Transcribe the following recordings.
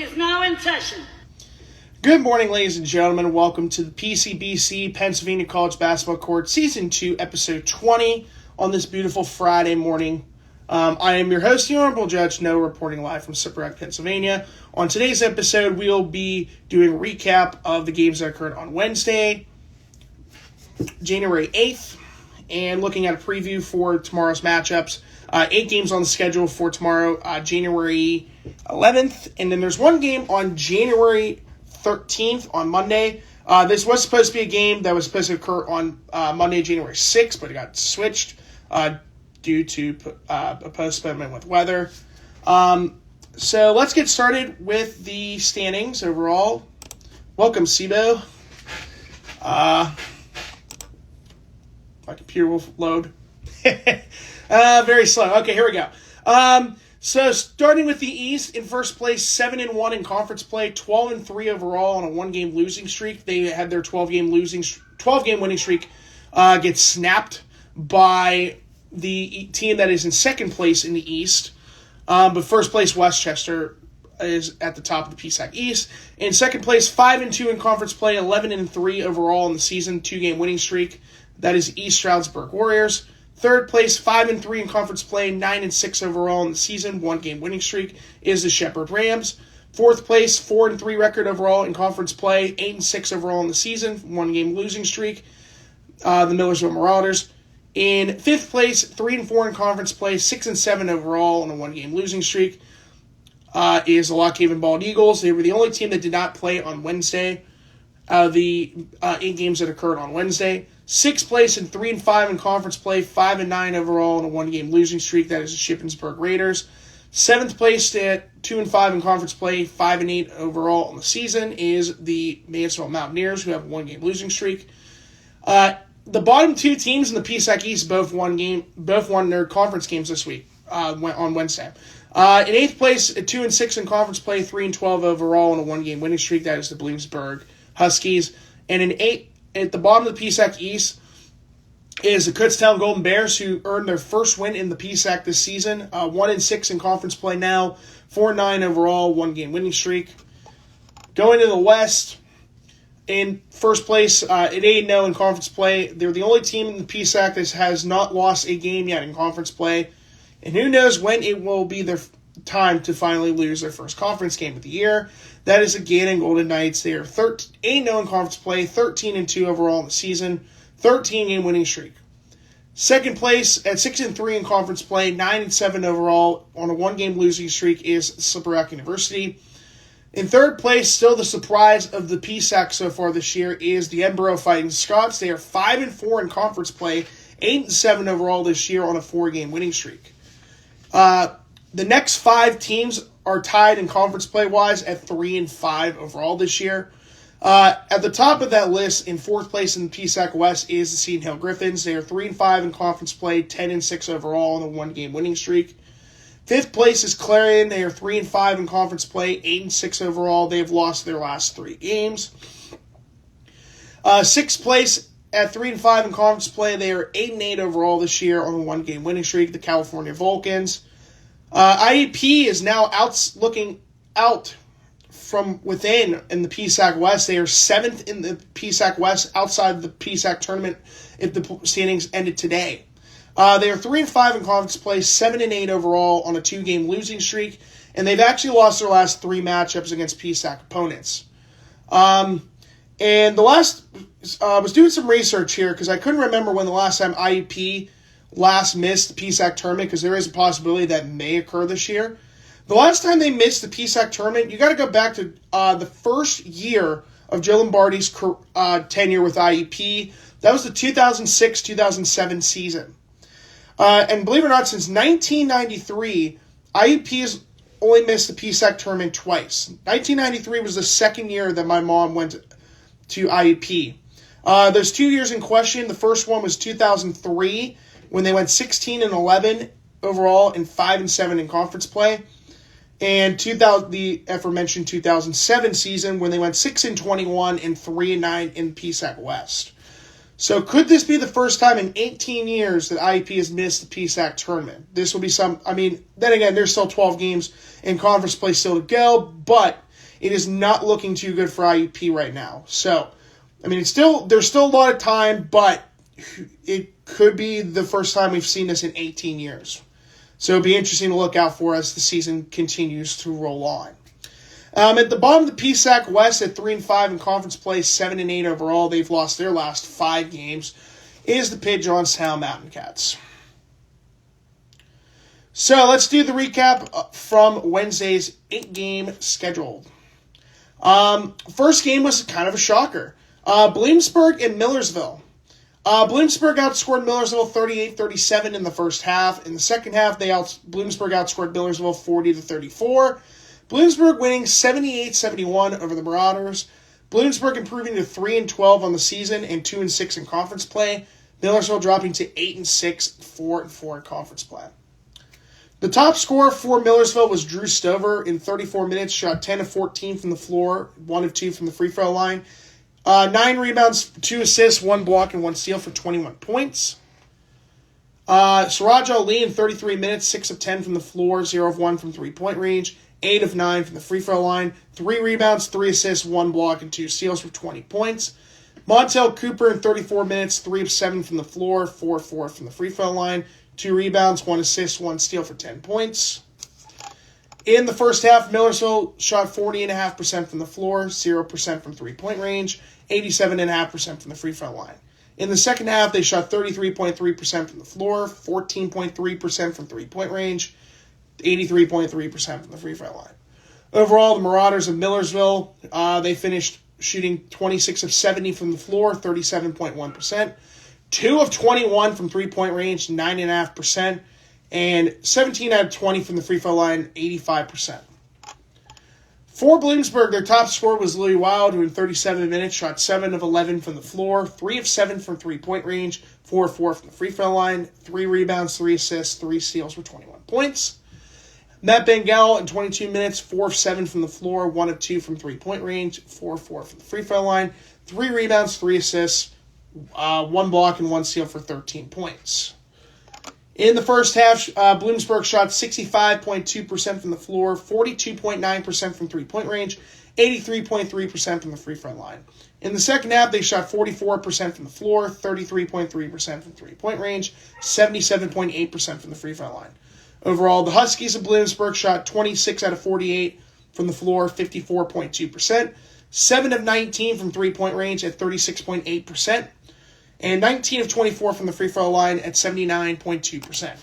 is now in session. Good morning, ladies and gentlemen. Welcome to the PCBC Pennsylvania College Basketball Court Season 2, Episode 20 on this beautiful Friday morning. I am your host, the Honorable Judge Noah, reporting live from Cypriot, Pennsylvania. On today's episode, we'll be doing a recap of the games that occurred on Wednesday, January 8th, and looking at a preview for tomorrow's matchups. 8 games on the schedule for tomorrow, January 11th, and then there's one game on January 13th on Monday. This was supposed to be a game that was supposed to occur on Monday, January 6th, but it got switched due to a postponement with weather. So let's get started with the standings overall. Welcome, SIBO. My computer will load. Very slow. Okay, here we go. So starting with the East, in first place, 7-1 in conference play, 12-3 overall on a 1-game losing streak. They had their 12-game winning streak get snapped by the team that is in second place in the East. But first place, Westchester, is at the top of the PSAC East. In second place, 5-2 in conference play, 11-3 overall in the season, 2-game winning streak. That is East Stroudsburg Warriors. Third place, 5-3 in conference play, 9-6 overall in the season, 1-game winning streak, is the Shepherd Rams. Fourth place, 4-3 record overall in conference play, 8-6 overall in the season, 1-game losing streak, the Millersville Marauders. In fifth place, 3-4 in conference play, 6-7 overall on a 1-game losing streak, is the Lock Haven Bald Eagles. They were the only team that did not play on Wednesday. The 8 games that occurred on Wednesday. Sixth place in 3-5 in conference play, 5-9 overall on a 1-game losing streak. That is the Shippensburg Raiders. Seventh place at 2-5 in conference play, 5-8 overall on the season is the Mansfield Mountaineers, who have a 1-game losing streak. The bottom 2 teams in the PSAC East both won their conference games this week on Wednesday. In eighth place at 2-6 in conference play, 3-12 overall on a 1-game winning streak. That is the Bloomsburg Huskies. And in at the bottom of the PSAC East is the Kutztown Golden Bears, who earned their first win in the PSAC this season. 1-6 in conference play now, 4-9 overall, 1-game winning streak. Going to the West, in first place at 8-0 in conference play. They're the only team in the PSAC that has not lost a game yet in conference play. And who knows when it will be their time to finally lose their first conference game of the year. That is the Gannon Golden Knights. They are 8-0 in conference play, 13-2 overall in the season, 13-game winning streak. Second place at 6-3 in conference play, 9-7 overall on a 1-game losing streak is Slippery Rock University. In third place, still the surprise of the PSAC so far this year, is the Edinboro Fighting Scots. They are 5-4 in conference play, 8-7 overall this year on a 4-game winning streak. The next 5 teams are tied in conference play-wise at 3-5 overall this year. At the top of that list, in fourth place in the PSAC West, is the Seton Hill Griffins. They are 3-5 in conference play, 10-6 overall on a 1-game winning streak. Fifth place is Clarion. They are 3-5 in conference play, 8-6 overall. They have lost their last 3 games. Sixth place at 3-5 in conference play, they are 8-8 overall this year on a 1-game winning streak, the California Vulcans. IEP is now looking out from within in the PSAC West. They are 7th in the PSAC West outside the PSAC tournament if the standings ended today. They are 3-5 in conference play, 7-8 overall on a 2-game losing streak, and they've actually lost their last 3 matchups against PSAC opponents. And the last, I was doing some research here because I couldn't remember when the last time IEP last missed the PSAC tournament, because there is a possibility that may occur this year. The last time they missed the PSAC tournament, you got to go back to the first year of Joe Lombardi's tenure with IEP. That was the 2006-2007 season. And believe it or not, since 1993, IEP has only missed the PSAC tournament twice. 1993 was the second year that my mom went to IEP. There's 2 years in question. The first one was 2003, when they went 16-11 overall and 5-7 in conference play. And the aforementioned 2007 season, when they went 6-21 and 3-9 in PSAC West. So could this be the first time in 18 years that IEP has missed the PSAC tournament? This will be then again, there's still 12 games in conference play still to go, but it is not looking too good for IUP right now. So, I mean, there's still a lot of time, but it could be the first time we've seen this in 18 years. So it'll be interesting to look out for as the season continues to roll on. At the bottom of the PSAC West at 3-5 in conference play, 7-8 overall, they've lost their last 5 games, is the Pitt Johnstown Mountain Cats. So let's do the recap from Wednesday's 8-game schedule. First game was kind of a shocker. Bloomsburg and Millersville. Bloomsburg outscored Millersville 38-37 in the first half. In the second half, Bloomsburg outscored Millersville 40-34. Bloomsburg winning 78-71 over the Marauders. Bloomsburg improving to 3-12 on the season and 2-6 in conference play. Millersville dropping to 8-6, 4-4 in conference play. The top scorer for Millersville was Drew Stover in 34 minutes, shot 10 of 14 from the floor, 1 of 2 from the free throw line. 9 rebounds, 2 assists, 1 block, and 1 steal for 21 points. Siraj Ali in 33 minutes, 6 of 10 from the floor, 0 of 1 from three-point range, 8 of 9 from the free throw line, 3 rebounds, 3 assists, 1 block, and 2 steals for 20 points. Montel Cooper in 34 minutes, 3 of 7 from the floor, 4 of 4 from the free throw line, 2 rebounds, 1 assist, 1 steal for 10 points. In the first half, Millersville shot 40.5% from the floor, 0% from three-point range, 87.5% from the free throw line. In the second half, they shot 33.3% from the floor, 14.3% from three-point range, 83.3% from the free throw line. Overall, the Marauders of Millersville, they finished shooting 26 of 70 from the floor, 37.1%, 2 of 21 from three-point range, 9.5%, and 17 out of 20 from the free throw line, 85%. For Bloomsburg, their top scorer was Louis Wild, who in 37 minutes shot 7 of 11 from the floor, 3 of 7 from three-point range, 4 of 4 from the free throw line, 3 rebounds, 3 assists, 3 steals for 21 points. Matt Bengal in 22 minutes, 4 of 7 from the floor, 1 of 2 from three-point range, 4 of 4 from the free throw line, 3 rebounds, 3 assists, 1 block, and 1 steal for 13 points. In the first half, Bloomsburg shot 65.2% from the floor, 42.9% from three-point range, 83.3% from the free throw line. In the second half, they shot 44% from the floor, 33.3% from three-point range, 77.8% from the free throw line. Overall, the Huskies of Bloomsburg shot 26 out of 48 from the floor, 54.2%, 7 of 19 from three-point range at 36.8%, and 19 of 24 from the free throw line at 79.2%.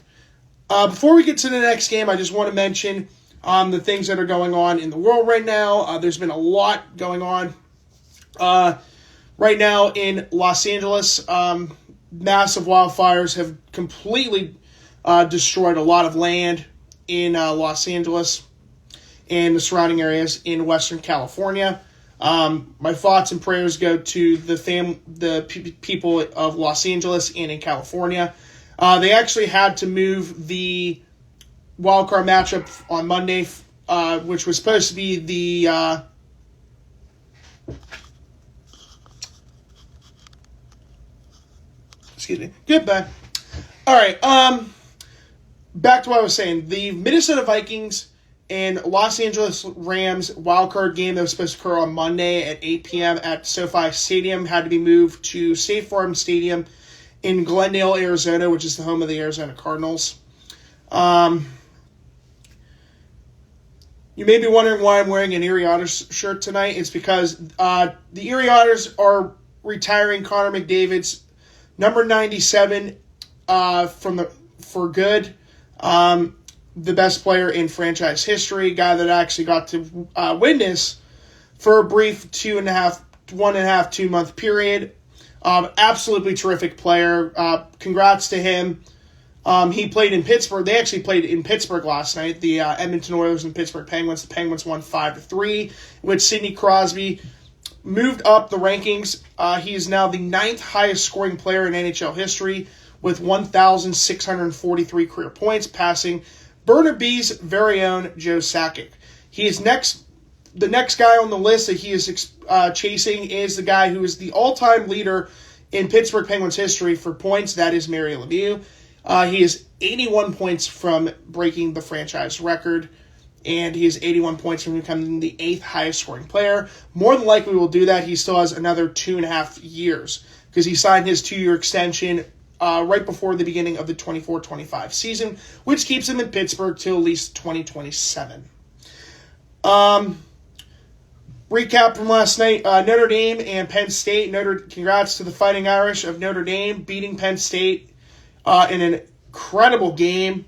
Before we get to the next game, I just want to mention the things that are going on in the world right now. There's been a lot going on right now in Los Angeles. Massive wildfires have completely destroyed a lot of land in Los Angeles and the surrounding areas in Western California. My thoughts and prayers go to the people of Los Angeles and in California. They actually had to move the wildcard matchup on Monday, which was supposed to be the excuse me. Goodbye. All right. Back to what I was saying. The Minnesota Vikings and Los Angeles Rams wildcard game that was supposed to occur on Monday at 8 p.m. at SoFi Stadium had to be moved to State Farm Stadium in Glendale, Arizona, which is the home of the Arizona Cardinals. You may be wondering why I'm wearing an Erie Otters shirt tonight. It's because the Erie Otters are retiring Connor McDavid's number 97 for good. The best player in franchise history, guy that I actually got to witness for a brief 2 month period. Absolutely terrific player. Congrats to him. He played in Pittsburgh. They actually played in Pittsburgh last night. The Edmonton Oilers and Pittsburgh Penguins. The Penguins won 5-3, with Sidney Crosby moved up the rankings. He is now the 9th highest scoring player in NHL history with 1,643 career points, passing Burnaby's very own Joe Sakic. He is the next guy on the list that he is chasing is the guy who is the all-time leader in Pittsburgh Penguins history for points. That is Mario Lemieux. He is 81 points from breaking the franchise record. and he has 81 points from becoming the 8th highest scoring player. More than likely will do that. He still has another 2.5 years because he signed his 2-year extension right before the beginning of the 24-25 season, which keeps him in Pittsburgh till at least 2027. Recap from last night, Notre Dame and Penn State. Congrats to the Fighting Irish of Notre Dame beating Penn State in an incredible game.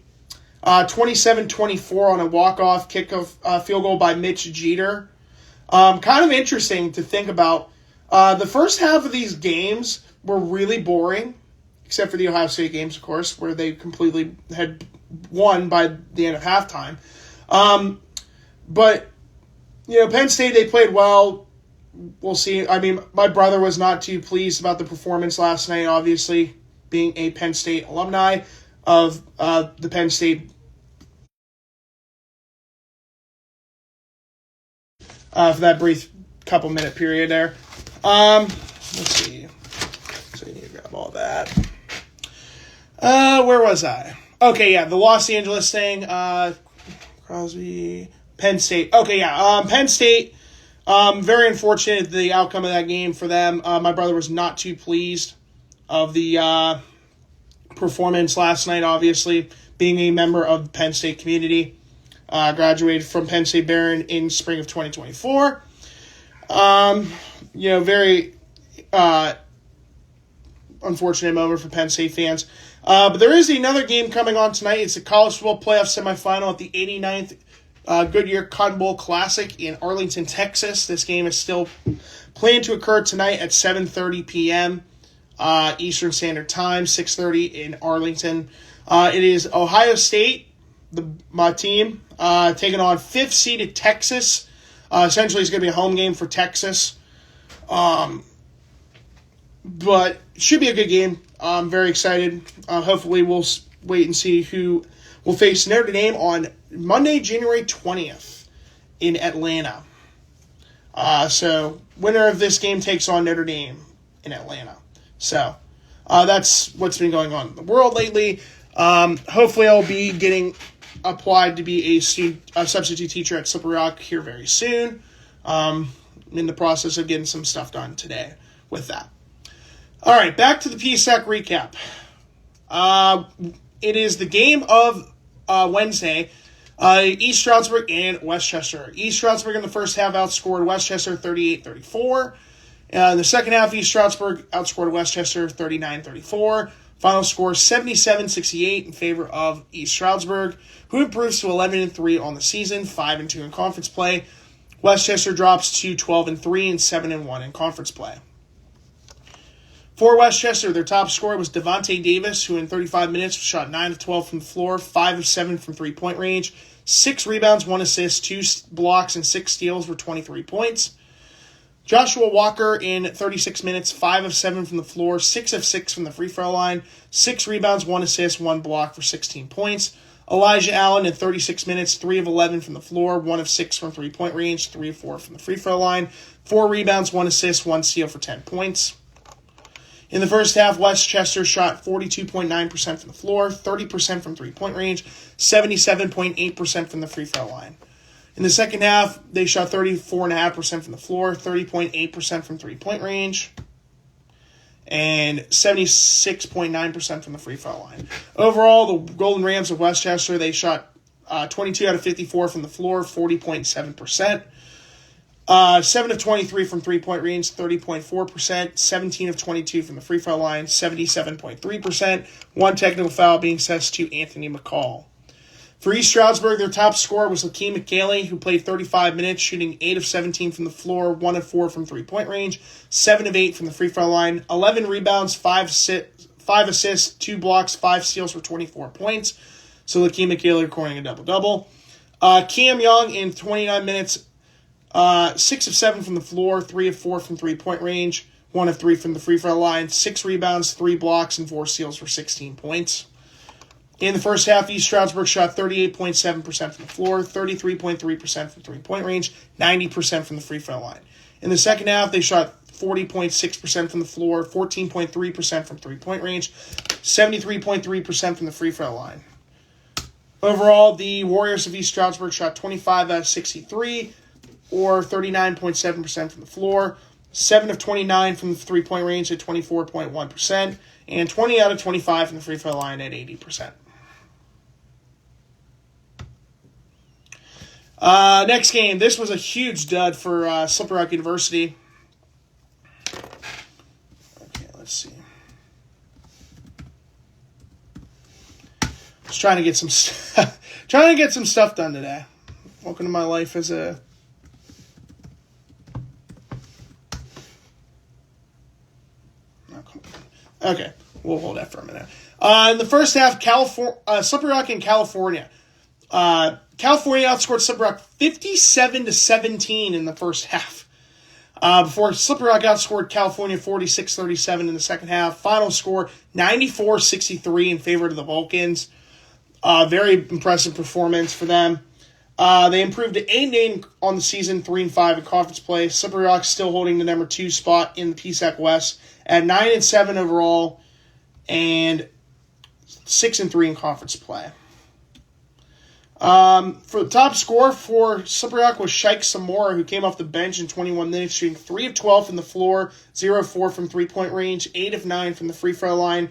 27-24 on a walk-off kickoff field goal by Mitch Jeter. Kind of interesting to think about. The first half of these games were really boring, except for the Ohio State games, of course, where they completely had won by the end of halftime. But, Penn State, they played well. We'll see. I mean, my brother was not too pleased about the performance last night, obviously, being a Penn State alumni of the Penn State for that brief couple-minute period there. Let's see. So you need to grab all that. Where was I? Okay, yeah, the Los Angeles thing. Crosby, Penn State. Okay, yeah, Penn State. Very unfortunate the outcome of that game for them. My brother was not too pleased of the performance last night, obviously, being a member of the Penn State community. Graduated from Penn State Barron in spring of 2024. Very unfortunate moment for Penn State fans. But there is another game coming on tonight. It's a college football playoff semifinal at the 89th Goodyear Cotton Bowl Classic in Arlington, Texas. This game is still planned to occur tonight at 7:30 p.m. Eastern Standard Time, 6:30 in Arlington. It is Ohio State, my team, taking on 5th-seeded Texas. Essentially, it's going to be a home game for Texas. But it should be a good game. I'm very excited. Hopefully, we'll wait and see who will face Notre Dame on Monday, January 20th in Atlanta. So, winner of this game takes on Notre Dame in Atlanta. So, that's what's been going on in the world lately. Hopefully, I'll be getting applied to be a substitute teacher at Slippery Rock here very soon. I'm in the process of getting some stuff done today with that. All right, back to the PSAC recap. It is the game of Wednesday, East Stroudsburg and Westchester. East Stroudsburg in the first half outscored Westchester 38-34. In the second half, East Stroudsburg outscored Westchester 39-34. Final score 77-68 in favor of East Stroudsburg, who improves to 11-3 on the season, 5-2 in conference play. Westchester drops to 12-3 and 7-1 in conference play. For Westchester, their top scorer was Devontae Davis, who in 35 minutes shot 9 of 12 from the floor, 5 of 7 from three-point range, 6 rebounds, 1 assist, 2 blocks, and 6 steals for 23 points. Joshua Walker in 36 minutes, 5 of 7 from the floor, 6 of 6 from the free throw line, 6 rebounds, 1 assist, 1 block for 16 points. Elijah Allen in 36 minutes, 3 of 11 from the floor, 1 of 6 from three-point range, 3 of 4 from the free throw line, 4 rebounds, 1 assist, 1 steal for 10 points. In the first half, Westchester shot 42.9% from the floor, 30% from three-point range, 77.8% from the free throw line. In the second half, they shot 34.5% from the floor, 30.8% from three-point range, and 76.9% from the free throw line. Overall, the Golden Rams of Westchester, they shot 22 out of 54 from the floor, 40.7%. 7 of 23 from three-point range, 30.4%. 17 of 22 from the free throw line, 77.3%. 1 technical foul being assessed to Anthony McCall. For East Stroudsburg, their top scorer was Lakeem McKaylee, who played 35 minutes, shooting 8 of 17 from the floor, 1 of 4 from three-point range, 7 of 8 from the free throw line, 11 rebounds, 5 assists, 2 blocks, 5 steals for 24 points. So Lakeem McKaylee recording a double-double. Cam Young in 29 minutes, 6 of 7 from the floor, 3 of 4 from three-point range, 1 of 3 from the free throw line, 6 rebounds, 3 blocks, and 4 steals for 16 points. In the first half, East Stroudsburg shot 38.7% from the floor, 33.3% from three-point range, 90% from the free throw line. In the second half, they shot 40.6% from the floor, 14.3% from three-point range, 73.3% from the free throw line. Overall, the Warriors of East Stroudsburg shot 25 out of 63, or 39.7% from the floor, 7 of 29 from the three-point range at 24.1%, and 20 out of 25 from the free throw line at 80%. Next game, this was a huge dud for Slippery Rock University. Okay, let's see. Just trying to get some stuff done today. Welcome to my life as a Okay, we'll hold that for a minute. In the first half, Slippery Rock in California. California outscored Slippery Rock 57-17 in the first half. Before Slippery Rock outscored California 46-37 in the second half. Final score 94-63 in favor of the Vulcans. Very impressive performance for them. They improved to 8-8 on the season, 3-5 in conference play. Slippery Rock still holding the number 2 spot in the PSAC West at 9-7 overall and 6-3 in conference play. For the top scorer for Slippery Rock was Shaik Samora, who came off the bench in 21 minutes, shooting 3 of 12 from the floor, 0 of 4 from three-point range, 8 of 9 from the free throw line,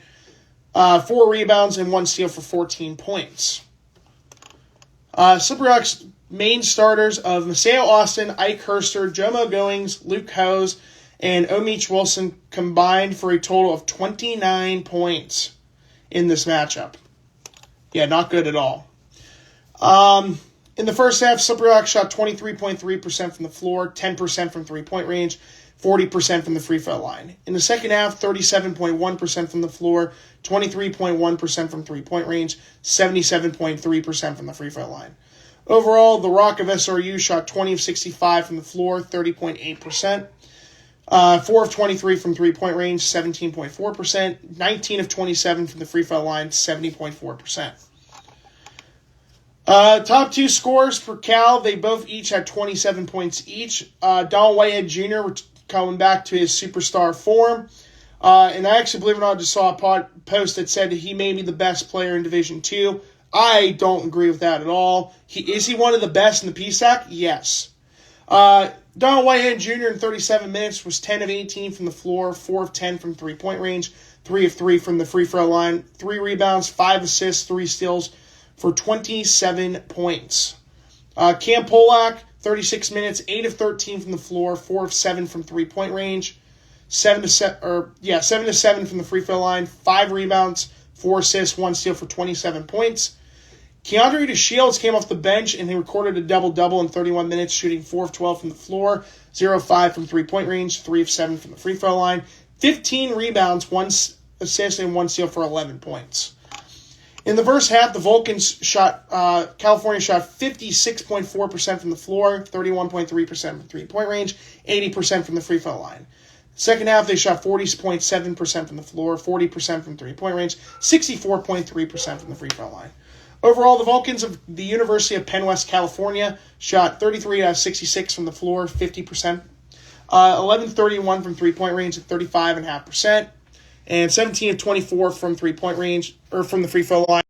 4 rebounds, and 1 steal for 14 points. Slippery Rock's main starters of Maseo Austin, Ike Herster, Jomo Goings, Luke Hose, and Omich Wilson combined for a total of 29 points in this matchup. Yeah, not good at all. In the first half, Slippery Rock shot 23.3% from the floor, 10% from three-point range, 40% from the free throw line. In the second half, 37.1% from the floor, 23.1% from three-point range, 77.3% from the free throw line. Overall, the Rock of SRU shot 20 of 65 from the floor, 30.8%. 4 of 23 from three-point range, 17.4%. 19 of 27 from the free throw line, 70.4%. Top 2 scores for Cal, they both each had 27 points each. Donald Whitehead Jr. coming back to his superstar form. And I actually, believe it or not, just saw a post that said that he may be the best player in Division II. I don't agree with that at all. Is he one of the best in the PSAC? Yes. Donald Whitehead Jr. in 37 minutes was 10 of 18 from the floor, 4 of 10 from three-point range, 3 of 3 from the free throw line, 3 rebounds, 5 assists, 3 steals for 27 points. Cam Polak, 36 minutes, 8 of 13 from the floor, 4 of 7 from three-point range, 7 to 7 from the free throw line, 5 rebounds, 4 assists, 1 steal for 27 points. Keandre DeShields came off the bench and he recorded a double-double in 31 minutes, shooting 4 of 12 from the floor, 0 of 5 from three-point range, 3 of 7 from the free throw line, 15 rebounds, 1 assist, and 1 steal for 11 points. In the first half, the Vulcans California shot 56.4% from the floor, 31.3% from three-point range, 80% from the free throw line. Second half, they shot 40.7% from the floor, 40% from three-point range, 64.3% from the free throw line. Overall, the Vulcans of the University of Penn West, California shot 33 out of 66 from the floor, 50%, 11-31 from three-point range at 35.5%, and 17 of 24 from three-point range, or from the free throw line.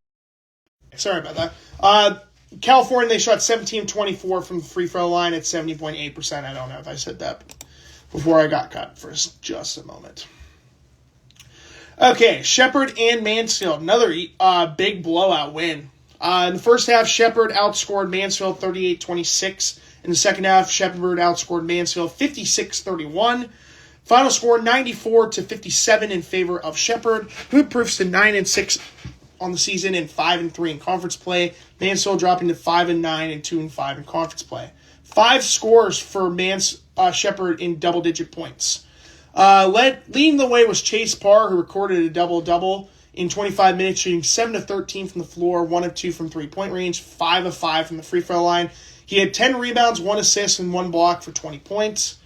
Sorry about that. California, they shot 17 of 24 from the free throw line at 70.8%. I don't know if I said that before I got cut for just a moment. Okay, Shepherd and Mansfield, another big blowout win. In the first half, Shepherd outscored Mansfield 38-26. In the second half, Shepherd outscored Mansfield 56-31. Final score 94-57 in favor of Shepherd, who improves to 9-6 on the season and 5-3 in conference play. Mansfield dropping to 5-9 and 2-5 in conference play. 5 scores for Shepherd in double-digit points. Leading the way was Chase Parr, who recorded a double-double in 25 minutes, shooting 7 of 13 from the floor, 1 of 2 from three-point range, 5 of 5 from the free throw line. He had 10 rebounds, 1 assist, and 1 block for 20 points.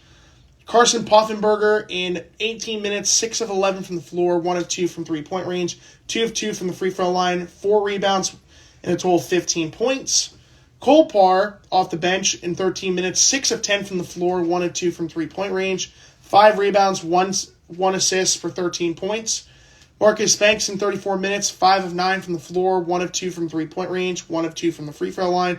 Carson Poffenberger in 18 minutes, 6 of 11 from the floor, 1 of 2 from three-point range, 2 of 2 from the free throw line, 4 rebounds, and a total of 15 points. Cole Parr off the bench in 13 minutes, 6 of 10 from the floor, 1 of 2 from three-point range, 5 rebounds, 1 assist for 13 points. Marcus Banks in 34 minutes, 5 of 9 from the floor, 1 of 2 from three-point range, 1 of 2 from the free throw line.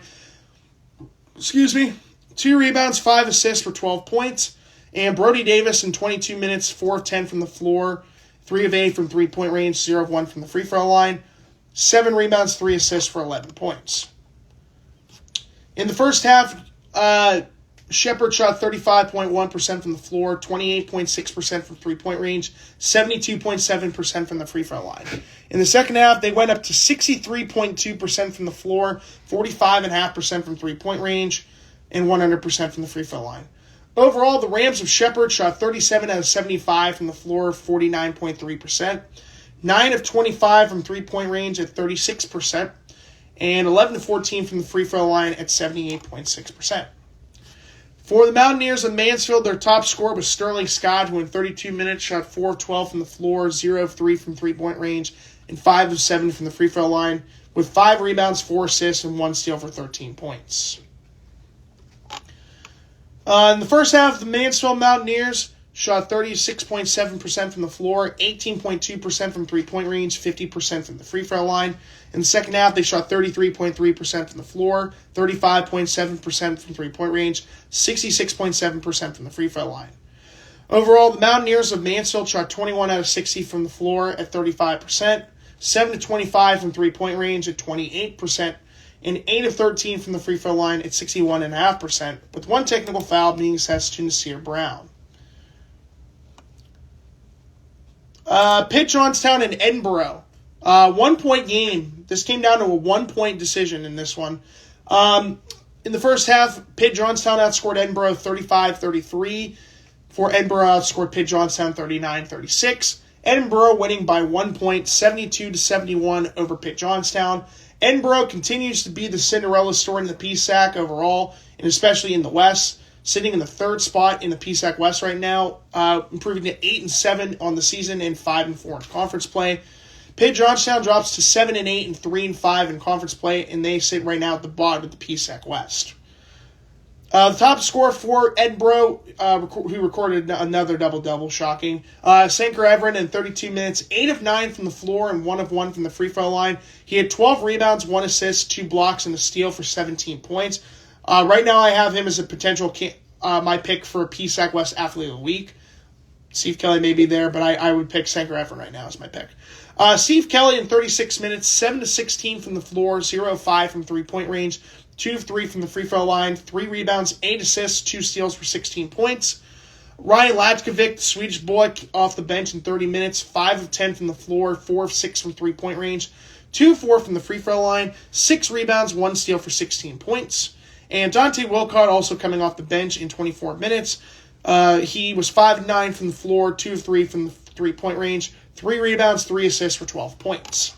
2 rebounds, 5 assists for 12 points. And Brody Davis in 22 minutes, 4 of 10 from the floor, 3 of 8 from three-point range, 0 of 1 from the free throw line. 7 rebounds, 3 assists for 11 points. In the first half, Shepherd shot 35.1% from the floor, 28.6% from three-point range, 72.7% from the free throw line. In the second half, they went up to 63.2% from the floor, 45.5% from three-point range, and 100% from the free throw line. Overall, the Rams of Shepherd shot 37 out of 75 from the floor, 49.3%, 9 of 25 from three-point range at 36%, and 11 of 14 from the free throw line at 78.6%. For the Mountaineers of Mansfield, their top scorer was Sterling Scott, who in 32 minutes shot 4 of 12 from the floor, 0 of 3 from three-point range, and 5 of 7 from the free throw line, with 5 rebounds, 4 assists, and 1 steal for 13 points. In the first half, the Mansfield Mountaineers shot 36.7% from the floor, 18.2% from three-point range, 50% from the free throw line. In the second half, they shot 33.3% from the floor, 35.7% from three-point range, 66.7% from the free throw line. Overall, the Mountaineers of Mansfield shot 21 out of 60 from the floor at 35%, 7 of 25 from three-point range at 28%, and 8 of 13 from the free throw line at 61.5%, with 1 technical foul being assessed to Nasir Brown. Pitt, Johnstown, and Edinboro. 1-point game. This came down to a 1-point decision in this one. In the first half, Pitt, Johnstown outscored Edinboro 35-33. For Edinboro outscored Pitt, Johnstown 39-36. Edinboro winning by 1 point, 72-71 over Pitt, Johnstown. Edinboro continues to be the Cinderella story in the PSAC overall, and especially in the West, sitting in the 3rd spot in the PSAC West right now, improving to 8-7 on the season and 5-4 in conference play. Pitt Johnstown drops to 7-8 and 3-5 in conference play, and they sit right now at the bottom of the PSAC West. The top scorer for Edinboro, who recorded another double-double, shocking. Sanker Everett in 32 minutes, 8 of 9 from the floor and 1 of 1 from the free throw line. He had 12 rebounds, 1 assist, 2 blocks, and a steal for 17 points. Right now I have him as a potential my pick for PSAC West Athlete of the Week. Steve Kelly may be there, but I would pick Sanker Everett right now as my pick. Steve Kelly in 36 minutes, 7 of 16 from the floor, 0 of 5 from three-point range, 2 of 3 from the free throw line, 3 rebounds, 8 assists, 2 steals for 16 points. Ryan Latkovic, the Swedish boy, off the bench in 30 minutes, 5 of 10 from the floor, 4 of 6 from three-point range, 2 of 4 from the free throw line, 6 rebounds, 1 steal for 16 points. And Dante Wilcott also coming off the bench in 24 minutes. He was 5 of 9 from the floor, 2 of 3 from the three-point range, 3 rebounds, 3 assists for 12 points.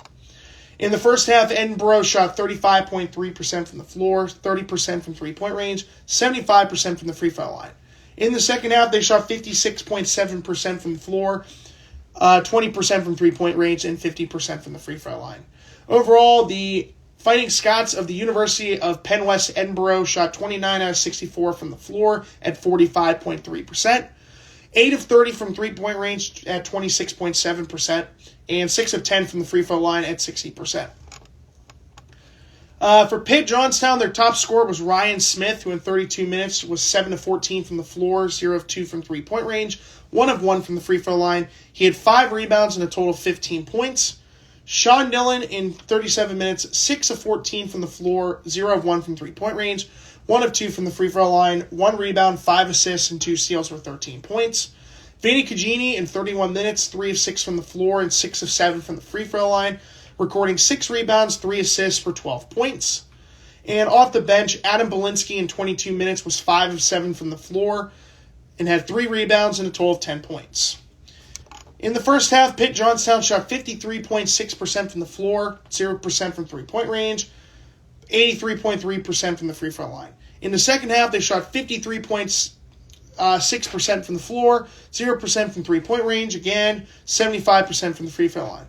In the first half, Edinboro shot 35.3% from the floor, 30% from three-point range, 75% from the free throw line. In the second half, they shot 56.7% from the floor, 20% from three-point range, and 50% from the free throw line. Overall, the Fighting Scots of the University of Penn West Edinboro shot 29 out of 64 from the floor at 45.3%, 8 of 30 from three-point range at 26.7%, and 6 of 10 from the free throw line at 60%. For Pitt Johnstown, their top scorer was Ryan Smith, who in 32 minutes was 7 of 14 from the floor, 0 of 2 from three-point range, 1 of 1 from the free throw line. He had 5 rebounds and a total of 15 points. Sean Dillon in 37 minutes, 6 of 14 from the floor, 0 of 1 from three-point range, 1 of 2 from the free throw line, 1 rebound, 5 assists, and 2 steals for 13 points. Vinny Cugini in 31 minutes, 3 of 6 from the floor and 6 of 7 from the free throw line, recording 6 rebounds, 3 assists for 12 points. And off the bench, Adam Belinsky in 22 minutes was 5 of 7 from the floor and had 3 rebounds and a total of 10 points. In the first half, Pitt Johnstown shot 53.6% from the floor, 0% from three-point range, 83.3% from the free throw line. In the second half, they shot 53.6% from the floor, 0% from three-point range, again, 75% from the free throw line.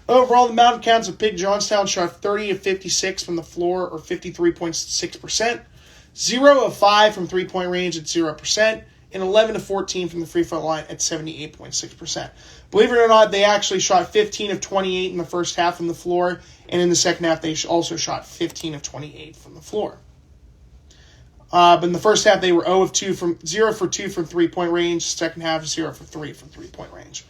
Overall, the Mountain Cats of Pitt Johnstown shot 30 of 56 from the floor, or 53.6%, 0 of 5 from three-point range at 0%, and 11 of 14 from the free throw line at 78.6%. Believe it or not, they actually shot 15 of 28 in the first half from the floor, and in the second half, they also shot 15 of 28 from the floor. But in the first half, they were 0 for 2 from three-point range. Second half, 0 for 3 from three-point range.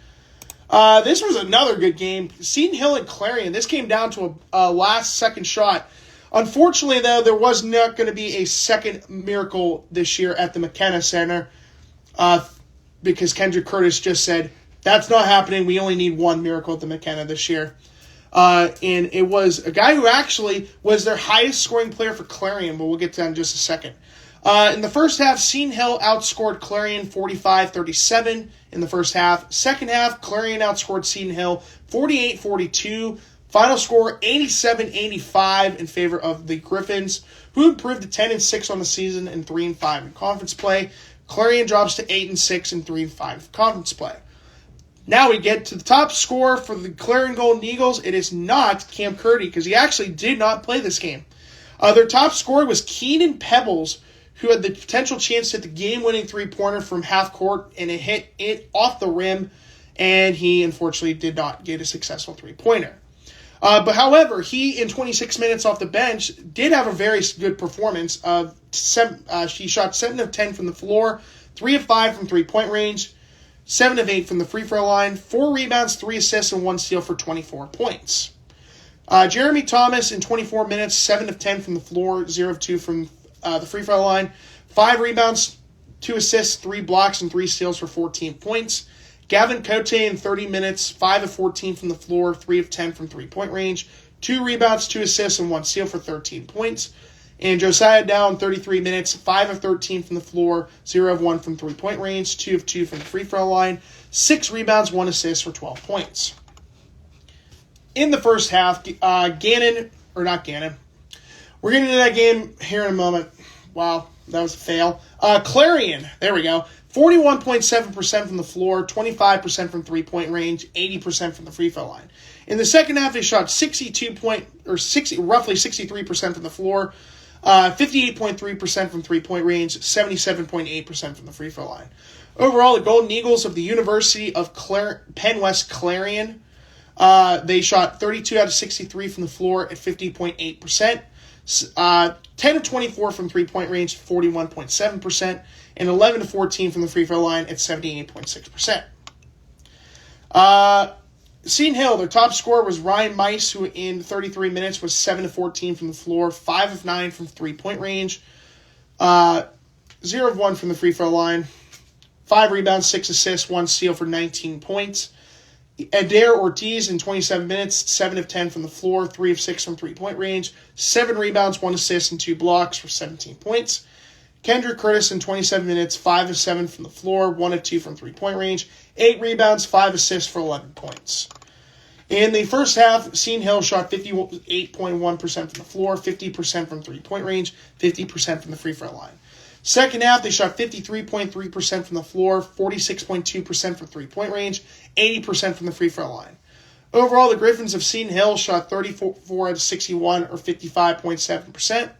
This was another good game. Seton Hill and Clarion. This came down to a last-second shot. Unfortunately, though, there was not going to be a second miracle this year at the McKenna Center because Kendrick Curtis just said, that's not happening. We only need one miracle at the McKenna this year. And it was a guy who actually was their highest scoring player for Clarion, but we'll get to that in just a second. In the first half, Seton Hill outscored Clarion 45-37 in the first half. Second half, Clarion outscored Seton Hill 48-42. Final score 87-85 in favor of the Griffins, who improved to 10-6 on the season and 3-5 in conference play. Clarion drops to 8-6 and 3-5 in conference play. Now we get to the top scorer for the Clarion Golden Eagles. It is not Cam Curdy because he actually did not play this game. Their top scorer was Keenan Pebbles, who had the potential chance to hit the game-winning three-pointer from half court, and it hit it off the rim, and he unfortunately did not get a successful three-pointer. But however, he, in 26 minutes off the bench, did have a very good performance. He shot 7 of 10 from the floor, 3 of 5 from three-point range, 7 of 8 from the free throw line, 4 rebounds, 3 assists, and 1 steal for 24 points. Jeremy Thomas, in 24 minutes, 7 of 10 from the floor, 0 of 2 from the free throw line, 5 rebounds, 2 assists, 3 blocks, and 3 steals for 14 points. Gavin Cote in 30 minutes, 5 of 14 from the floor, 3 of 10 from three-point range, 2 rebounds, 2 assists, and 1 steal for 13 points. And Josiah Dow in 33 minutes, 5 of 13 from the floor, 0 of 1 from three-point range, 2 of 2 from the free throw line, 6 rebounds, 1 assist for 12 points. In the first half, we're getting into that game here in a moment. Wow, that was a fail. Clarion, there we go. 41.7% from the floor, 25% from three-point range, 80% from the free throw line. In the second half, they shot roughly 63% from the floor, 58.3% from three-point range, 77.8% from the free throw line. Overall, the Golden Eagles of the University of Penn West Clarion, they shot 32 out of 63 from the floor at 50.8%. 10 of 24 from three-point range, 41.7%, and 11 of 14 from the free throw line at 78.6%. Seton Hill, their top scorer was Ryan Mice, who in 33 minutes was 7 of 14 from the floor, 5 of 9 from three-point range, 0 of 1 from the free throw line, 5 rebounds, 6 assists, 1 steal for 19 points. Adair Ortiz in 27 minutes, 7 of 10 from the floor, 3 of 6 from three-point range, 7 rebounds, 1 assist, and 2 blocks for 17 points. Kendrick Curtis in 27 minutes, 5 of 7 from the floor, 1 of 2 from three-point range, 8 rebounds, 5 assists for 11 points. In the first half, Seton Hill shot 58.1% from the floor, 50% from three-point range, 50% from the free throw line. Second half, they shot 53.3% from the floor, 46.2% from three-point range, 80% from the free throw line. Overall, the Griffins of Seton Hill shot 34 out of 61, or 55.7%.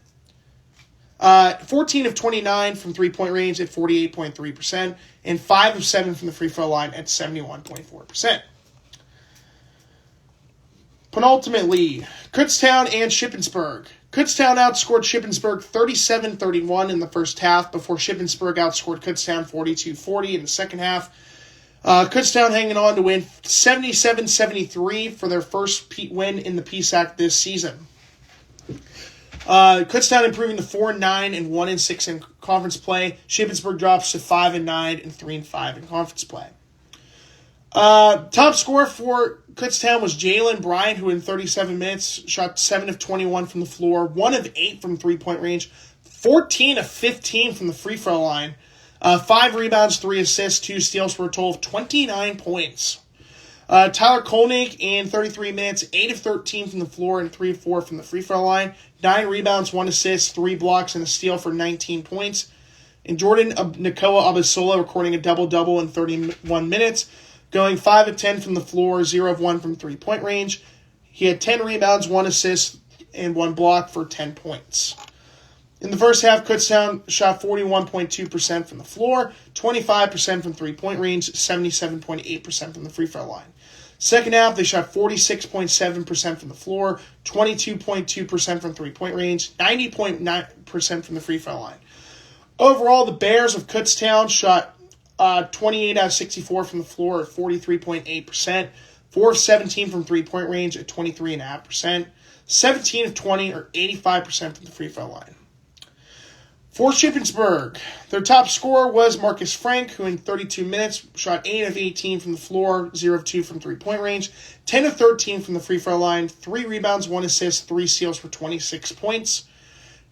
14 of 29 from three-point range at 48.3%, and 5 of 7 from the free throw line at 71.4%. Penultimately, Kutztown and Shippensburg. Kutztown outscored Shippensburg 37-31 in the first half before Shippensburg outscored Kutztown 42-40 in the second half. Kutztown hanging on to win 77-73 for their first win in the PSAC this season. Kutztown improving to 4-9 and 1-6 in conference play. Shippensburg drops to 5-9 and 3-5 in conference play. Top scorer for Kutztown was Jalen Bryan, who in 37 minutes shot 7 of 21 from the floor, 1 of 8 from three-point range, 14 of 15 from the free throw line, 5 rebounds, 3 assists, 2 steals for a total of 29 points. Tyler Kolnick in 33 minutes, 8 of 13 from the floor and 3 of 4 from the free throw line, 9 rebounds, 1 assist, 3 blocks, and a steal for 19 points. And Jordan Nakoa Abasola recording a double-double in 31 minutes, going 5 of 10 from the floor, 0 of 1 from three-point range. He had 10 rebounds, 1 assist, and 1 block for 10 points. In the first half, Kutztown shot 41.2% from the floor, 25% from three-point range, 77.8% from the free throw line. Second half, they shot 46.7% from the floor, 22.2% from three-point range, 90.9% from the free throw line. Overall, the Bears of Kutztown shot 28 out of 64 from the floor at 43.8%, 4 of 17 from three-point range at 23.5%, 17 of 20 or 85% from the free throw line. For Shippensburg, their top scorer was Marcus Frank, who in 32 minutes shot 8 of 18 from the floor, 0 of 2 from three-point range, 10 of 13 from the free throw line, 3 rebounds, 1 assist, 3 steals for 26 points.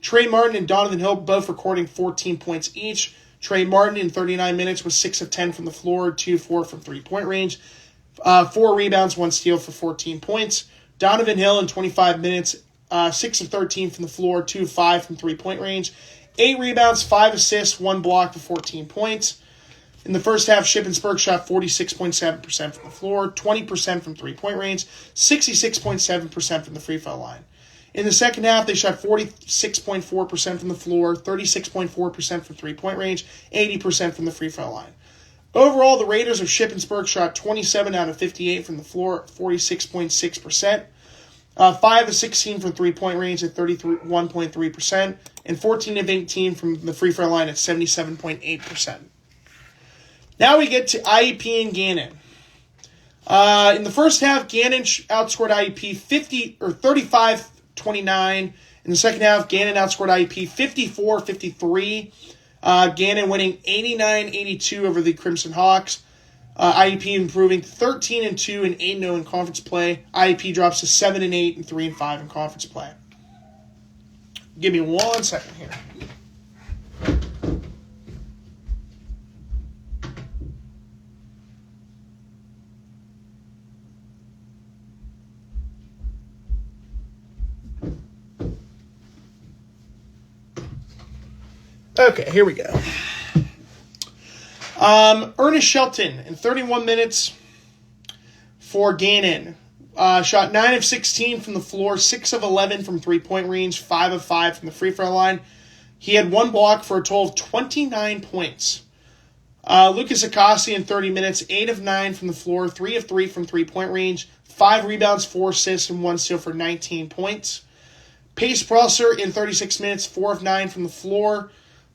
Trey Martin and Donovan Hill both recording 14 points each. Trey Martin in 39 minutes was 6 of 10 from the floor, 2 of 4 from three-point range, 4 rebounds, 1 steal for 14 points. Donovan Hill in 25 minutes, 6 of 13 from the floor, 2 of 5 from three-point range, 8 rebounds, 5 assists, 1 block for 14 points. In the first half, Shippensburg shot 46.7% from the floor, 20% from three-point range, 66.7% from the free throw line. In the second half, they shot 46.4% from the floor, 36.4% from three-point range, 80% from the free throw line. Overall, the Raiders of Shippensburg shot 27 out of 58 from the floor, 46.6%. 5 of 16 from three-point range at 31.3%, and 14 of 18 from the free throw line at 77.8%. Now we get to IEP and Gannon. In the first half, Gannon outscored IEP 35-29. In the second half, Gannon outscored IEP 54-53. Gannon winning 89-82 over the Crimson Hawks. IEP improving 13-2 and 8-0 in conference play. IEP drops to 7-8 and 3-5 in conference play. Give me 1 second here. Okay, here we go. Ernest Shelton in 31 minutes for Gannon. Shot 9 of 16 from the floor, 6 of 11 from three-point range, 5 of 5 from the free throw line. He had 1 block for a total of 29 points. Lucas Akasi in 30 minutes, 8 of 9 from the floor, 3 of 3 from three-point range, 5 rebounds, 4 assists, and 1 steal for 19 points. Pace Prosser in 36 minutes, 4 of 9 from the floor,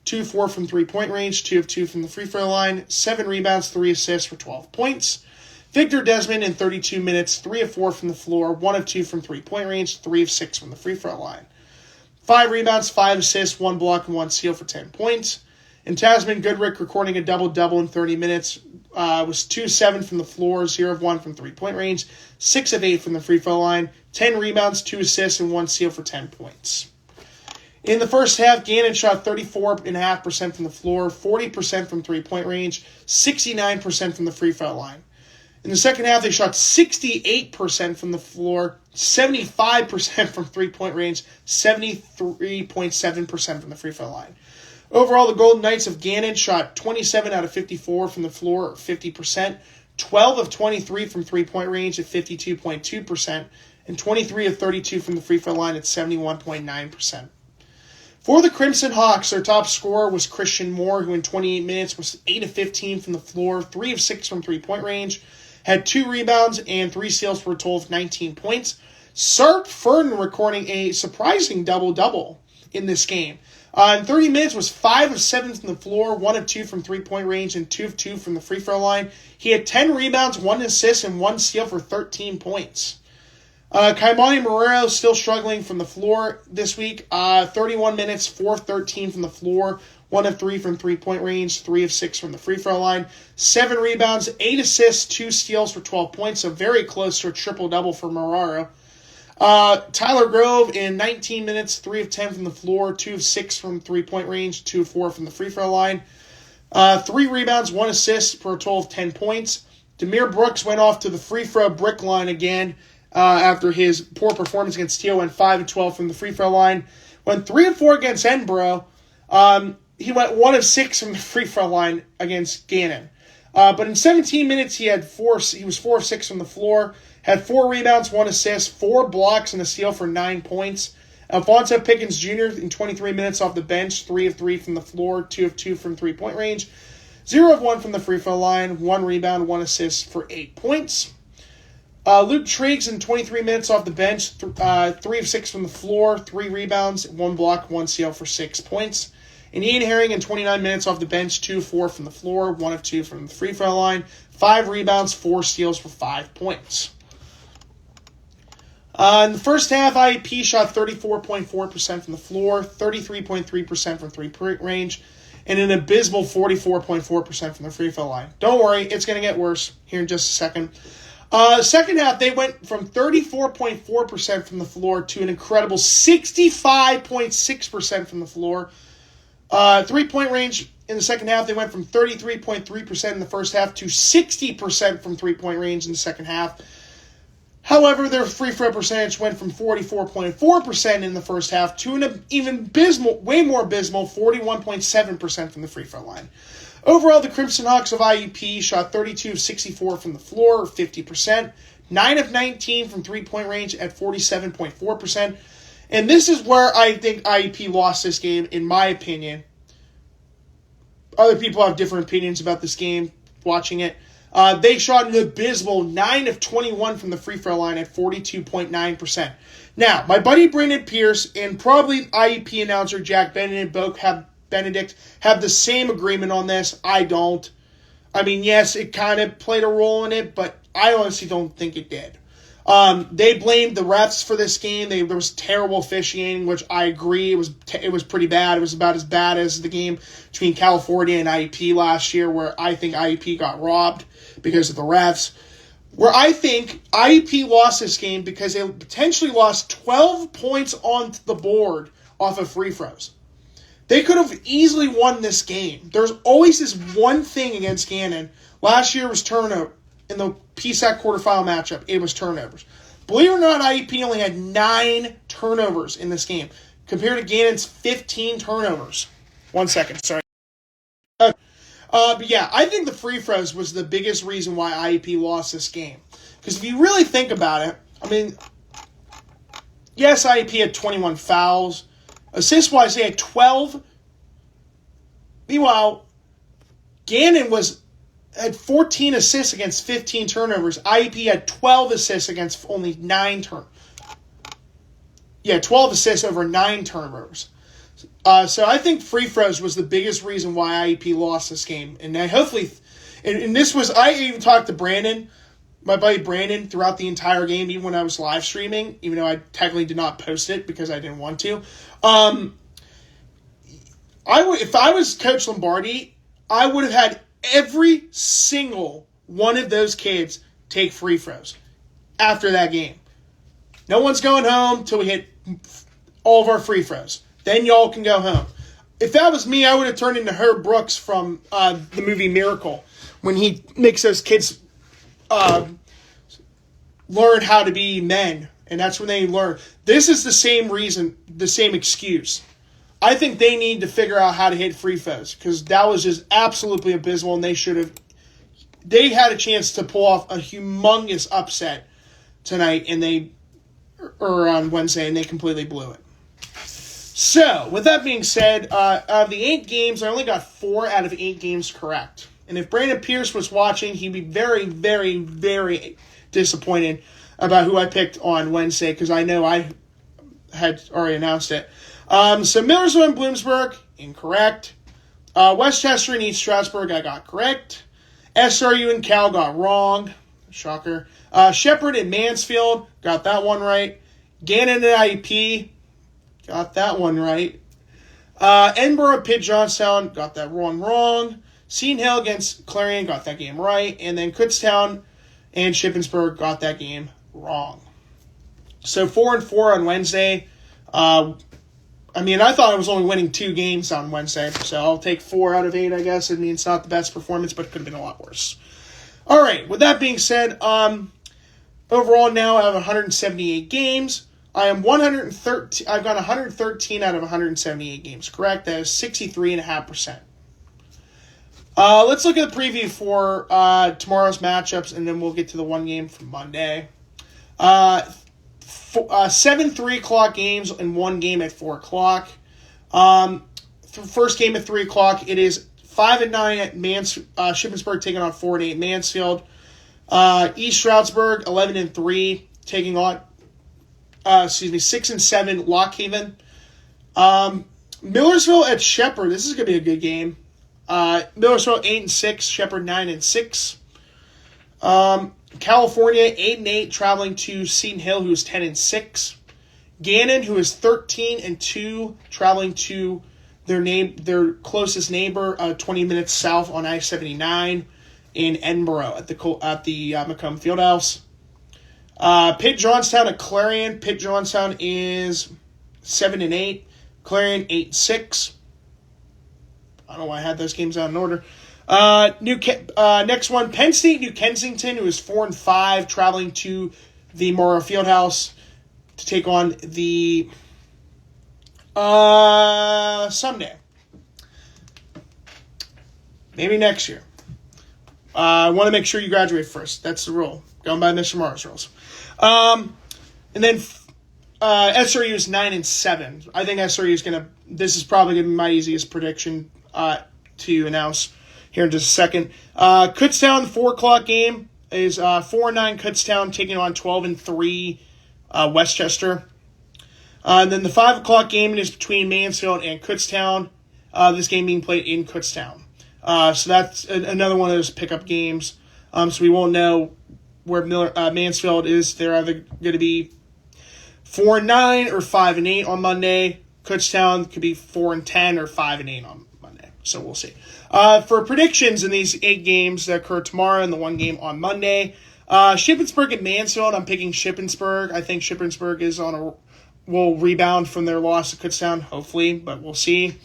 2 of 4 from three-point range, 2 of 2 from the free throw line, 7 rebounds, 3 assists for 12 points. Victor Desmond in 32 minutes, 3 of 4 from the floor, 1 of 2 from three-point range, 3 of 6 from the free throw line. 5 rebounds, 5 assists, 1 block, and 1 steal for 10 points. And Tasman Goodrick recording a double-double in 30 minutes, was 2 of 7 from the floor, 0 of 1 from three-point range, 6 of 8 from the free throw line, 10 rebounds, 2 assists, and 1 steal for 10 points. In the first half, Gannon shot 34.5% from the floor, 40% from three-point range, 69% from the free throw line. In the second half, they shot 68% from the floor, 75% from three-point range, 73.7% from the free throw line. Overall, the Golden Knights of Gannon shot 27 out of 54 from the floor, or 50%, 12 of 23 from three-point range at 52.2%, and 23 of 32 from the free throw line at 71.9%. For the Crimson Hawks, their top scorer was Christian Moore, who in 28 minutes was 8 of 15 from the floor, 3 of 6 from three-point range, had 2 rebounds and 3 steals for a total of 19 points. Sarp Furton recording a surprising double-double in this game. In 30 minutes was 5 of 7 from the floor, 1 of 2 from three-point range, and 2 of 2 from the free throw line. He had 10 rebounds, 1 assist, and 1 steal for 13 points. Kaimani Marrero still struggling from the floor this week. 31 minutes, 4 of 13 from the floor, 1 of 3 from three-point range, 3 of 6 from the free throw line, 7 rebounds, 8 assists, 2 steals for 12 points, so very close to a triple-double for Marrero. Tyler Grove in 19 minutes, 3 of 10 from the floor, 2 of 6 from three-point range, 2 of 4 from the free throw line, 3 rebounds, 1 assist for a total of 10 points. Demir Brooks went off to the free throw brick line again after his poor performance against Teal, went 5 of 12 from the free throw line. Went 3 of 4 against Edinburgh. He went 1 of 6 from the free throw line against Gannon. But in 17 minutes, he was 4 of 6 from the floor, had 4 rebounds, 1 assist, 4 blocks, and a steal for 9 points. Alfonso Pickens Jr. in 23 minutes off the bench, 3 of 3 from the floor, 2 of 2 from three-point range, 0 of 1 from the free throw line, 1 rebound, 1 assist for 8 points. Luke Triggs in 23 minutes off the bench, 3 of 6 from the floor, 3 rebounds, 1 block, 1 steal for 6 points. And Ian Herring in 29 minutes off the bench, 2 of 4 from the floor, 1 of 2 from the free throw line, 5 rebounds, 4 steals for 5 points. In the first half, IEP shot 34.4% from the floor, 33.3% from three-point range, and an abysmal 44.4% from the free throw line. Don't worry, it's going to get worse here in just a second. Second half, they went from 34.4% from the floor to an incredible 65.6% from the floor. Three-point range in the second half, they went from 33.3% in the first half to 60% from three-point range in the second half. However, their free throw percentage went from 44.4% in the first half to an even abysmal, way more abysmal 41.7% from the free throw line. Overall, the Crimson Hawks of IUP shot 32 of 64 from the floor, or 50%, 9 of 19 from three-point range at 47.4%. And this is where I think IUP lost this game, in my opinion. Other people have different opinions about this game, watching it. They shot an abysmal 9 of 21 from the free throw line at 42.9%. Now, my buddy Brandon Pierce and probably IUP announcer Jack Benedict have the same agreement on this. I don't. I mean, yes, it kind of played a role in it, but I honestly don't think it did. They blamed the refs for this game. There was terrible officiating, which I agree. It was pretty bad. It was about as bad as the game between California and IUP last year, where I think IUP got robbed because of the refs. Where I think IUP lost this game because they potentially lost 12 points on the board off of free throws. They could have easily won this game. There's always this one thing against Gannon. Last year was turnover. In the PSAC quarterfinal matchup, it was turnovers. Believe it or not, IEP only had 9 turnovers in this game, compared to Gannon's 15 turnovers. 1 second, sorry. But yeah, I think the free throws was the biggest reason why IEP lost this game. Because if you really think about it, I mean, yes, IEP had 21 fouls. Assist-wise, they had 12. Meanwhile, Gannon had 14 assists against 15 turnovers. IEP had 12 assists against only 9 turnovers. Yeah, 12 assists over 9 turnovers. So I think free throws was the biggest reason why IEP lost this game. And I hopefully, and this was, I even talked to Brandon, my buddy Brandon, throughout the entire game, even when I was live streaming, even though I technically did not post it because I didn't want to. If I was Coach Lombardi, I would have had every single one of those kids take free throws after that game. No one's going home till we hit all of our free throws. Then y'all can go home. If that was me, I would have turned into Herb Brooks from the movie Miracle, when he makes those kids learn how to be men, and that's when they learn. This is the same reason, the same excuse. I think they need to figure out how to hit free throws, because that was just absolutely abysmal, and they had a chance to pull off a humongous upset tonight, or on Wednesday, and they completely blew it. So, with that being said, out of the 8 games, I only got 4 out of 8 games correct. And if Brandon Pierce was watching, he'd be very, very, very disappointed about who I picked on Wednesday, because I know I had already announced it. So Millersville and Bloomsburg, incorrect. Westchester and East Stroudsburg, I got correct. SRU and Cal got wrong. Shocker. Shepherd and Mansfield, got that one right. Gannon and IEP, got that one right. Edinburgh, Pitt, Johnstown, got that one wrong. Seton Hill against Clarion, got that game right. And then Kutztown and Shippensburg got that game wrong. So 4-4 on Wednesday. I thought I was only winning 2 games on Wednesday, so I'll take 4 out of 8, I guess. I mean, it's not the best performance, but it could have been a lot worse. All right, with that being said, overall now I have 178 games. I've got 113 out of 178 games correct. That is 63.5%. Let's look at the preview for tomorrow's matchups, and then we'll get to the one game from Monday. 7 3 o'clock games and one game at 4 o'clock. First game at 3 o'clock, it is 5-9 at Shippensburg taking on 4-8 Mansfield. East Stroudsburg 11-3 taking on 6-7 Lockhaven. Millersville at Shepherd. This is going to be a good game. Millersville 8-6, Shepherd 9-6. California 8-8 traveling to Seton Hill, who is 10-6. Gannon, who is 13-2, traveling to their closest neighbor, 20 minutes south on I-79 in Edinburgh at the Macomb Fieldhouse. Pitt Johnstown at Clarion. Pitt Johnstown is 7-8. Clarion 8-6. I don't know why I had those games out in order. Next one, Penn State, New Kensington, who is 4-5, traveling to the Morrow Fieldhouse to take on the someday. Maybe next year. I want to make sure you graduate first. That's the rule. Going by Mr. Morrow's rules. And then SRU is 9-7. I think SRU is going to. This is probably going to be my easiest prediction to announce here in just a second. Kutztown 4 o'clock game is 4-9 Kutztown taking on 12-3 Westchester. And then the 5 o'clock game is between Mansfield and Kutztown. This game being played in Kutztown. So that's another one of those pickup games. So we won't know where Mansfield is. They're either going to be 4-9 or 5-8 on Monday. Kutztown could be 4-10 or 5-8 on Monday. So we'll see. For predictions in these 8 games that occur tomorrow and the one game on Monday, Shippensburg and Mansfield, I'm picking Shippensburg. I think Shippensburg will rebound from their loss to Kutztown, hopefully, but we'll see.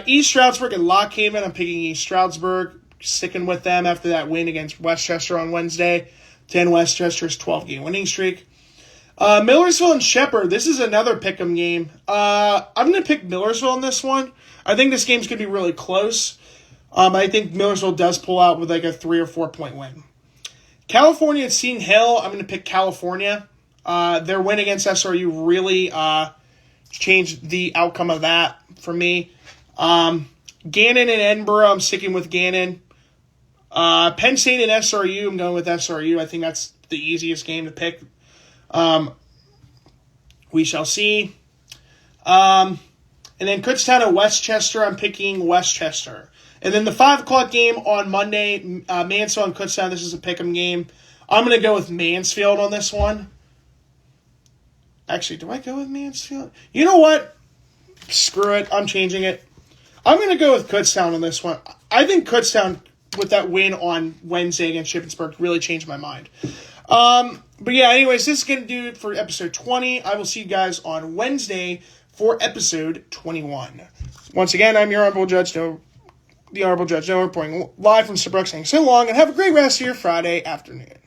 East Stroudsburg and Lockhaven, I'm picking East Stroudsburg, sticking with them after that win against Westchester on Wednesday to end Westchester's 12-game winning streak. Millersville and Shepherd, this is another pick'em game. I'm going to pick Millersville in this one. I think this game's going to be really close. I think Millersville does pull out with like a 3 or 4 point win. California and Seton Hill, I'm going to pick California. Their win against SRU really changed the outcome of that for me. Gannon and Edinburgh, I'm sticking with Gannon. Penn State and SRU, I'm going with SRU. I think that's the easiest game to pick. We shall see. And then Kutztown and Westchester, I'm picking Westchester. And then the 5 o'clock game on Monday, Mansfield and Kutztown, this is a pick'em game. I'm going to go with Mansfield on this one. Actually, do I go with Mansfield? You know what? Screw it. I'm changing it. I'm going to go with Kutztown on this one. I think Kutztown, with that win on Wednesday against Shippensburg, really changed my mind. But yeah, anyways, this is going to do it for episode 20. I will see you guys on Wednesday for episode 21. Once again, I'm your Honorable Judge Noah, the Honorable Judge Noah, reporting live from Stabrook, saying so long, and have a great rest of your Friday afternoon.